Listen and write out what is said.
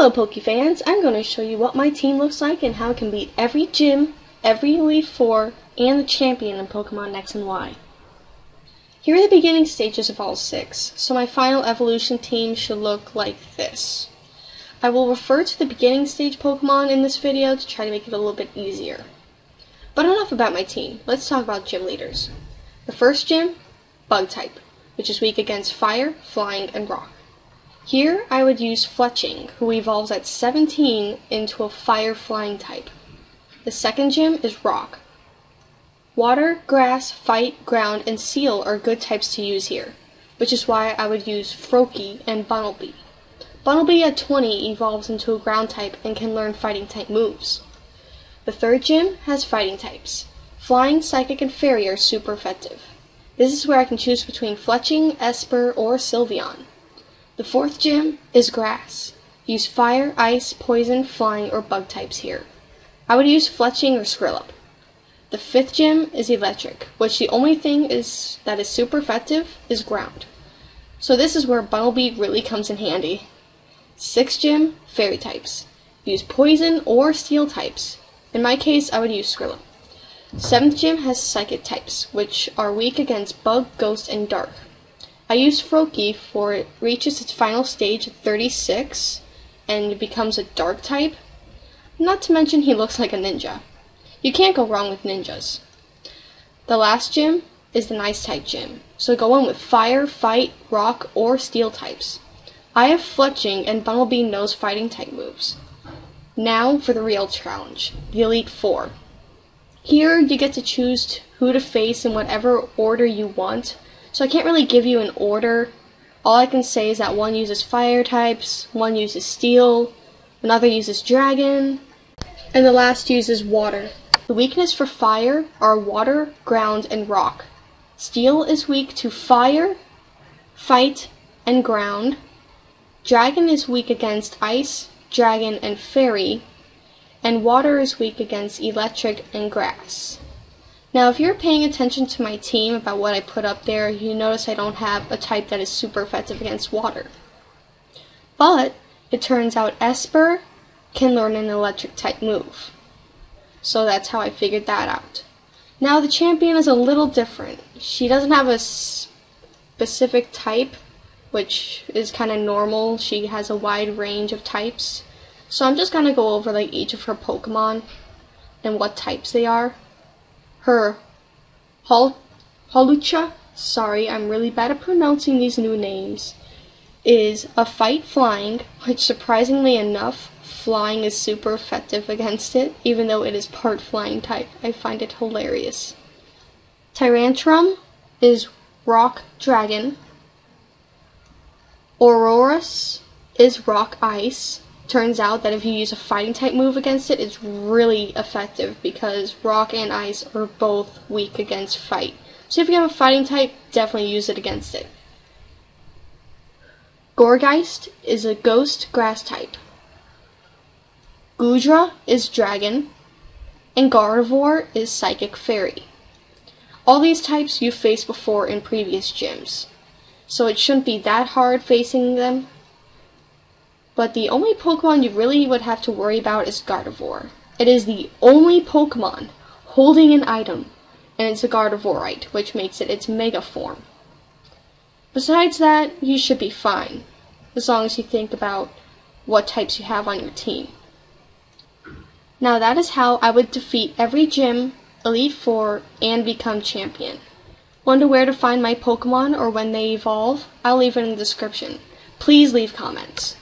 Hello Pokefans, I'm going to show you what my team looks like and how it can beat every gym, every Elite Four, and the champion in Pokemon X and Y. Here are the beginning stages of all 6, so my final evolution team should look like this. I will refer to the beginning stage Pokemon in this video to try to make it a little bit easier. But enough about my team, let's talk about gym leaders. The first gym, Bug type, which is weak against Fire, Flying, and Rock. Here, I would use Fletching, who evolves at 17 into a Fire-Flying type. The second gym is Rock. Water, Grass, Fight, Ground, and Steel are good types to use here, which is why I would use Froakie and Bunnelby. Bunnelby at 20 evolves into a Ground type and can learn Fighting type moves. The third gym has Fighting types. Flying, Psychic, and Fairy are super effective. This is where I can choose between Fletching, Espurr, or Sylveon. The fourth gym is Grass. Use Fire, Ice, Poison, Flying, or Bug types here. I would use Fletching or Skrelp. The fifth gym is Electric, which the only thing that is super effective is Ground. So this is where Bunnelby really comes in handy. Sixth gym, Fairy types. Use Poison or Steel types. In my case, I would use Skrelp. Seventh gym has Psychic types, which are weak against Bug, Ghost, and Dark. I use Froakie for it reaches its final stage at 36 and becomes a Dark type. Not to mention he looks like a ninja. You can't go wrong with ninjas. The last gym is the Ice type gym, so go in with Fire, Fight, Rock, or Steel types. I have Fletching and Bunnelby knows Fighting type moves. Now for the real challenge, the Elite Four. Here you get to choose who to face in whatever order you want. So I can't really give you an order. All I can say is that one uses Fire types, one uses Steel, another uses Dragon, and the last uses Water. The weakness for Fire are Water, Ground, and Rock. Steel is weak to Fire, Fight, and Ground. Dragon is weak against Ice, Dragon, and Fairy, and Water is weak against Electric and Grass. Now, if you're paying attention to my team about what I put up there, you notice I don't have a type that is super effective against water. But it turns out Espurr can learn an electric type move. So that's how I figured that out. Now, the champion is a little different. She doesn't have a specific type, which is kind of normal. She has a wide range of types. So I'm just going to go over each of her Pokemon and what types they are. Her Hawlucha, sorry, I'm really bad at pronouncing these new names, is a Fight Flying, which surprisingly enough, Flying is super effective against it, even though it is part Flying type. I find it hilarious. Tyrantrum is Rock Dragon. Aurorus is Rock Ice. Turns out that if you use a Fighting type move against it, it's really effective because Rock and Ice are both weak against Fight. So if you have a Fighting type, definitely use it against it. Gourgeist is a Ghost Grass type. Goodra is Dragon. And Gardevoir is Psychic Fairy. All these types you've faced before in previous gyms, so it shouldn't be that hard facing them. But the only Pokemon you really would have to worry about is Gardevoir. It is the only Pokemon holding an item, and it's a Gardevoirite, which makes it its Mega form. Besides that, you should be fine, as long as you think about what types you have on your team. Now that is how I would defeat every gym, Elite Four, and become champion. Wonder where to find my Pokemon or when they evolve? I'll leave it in the description. Please leave comments.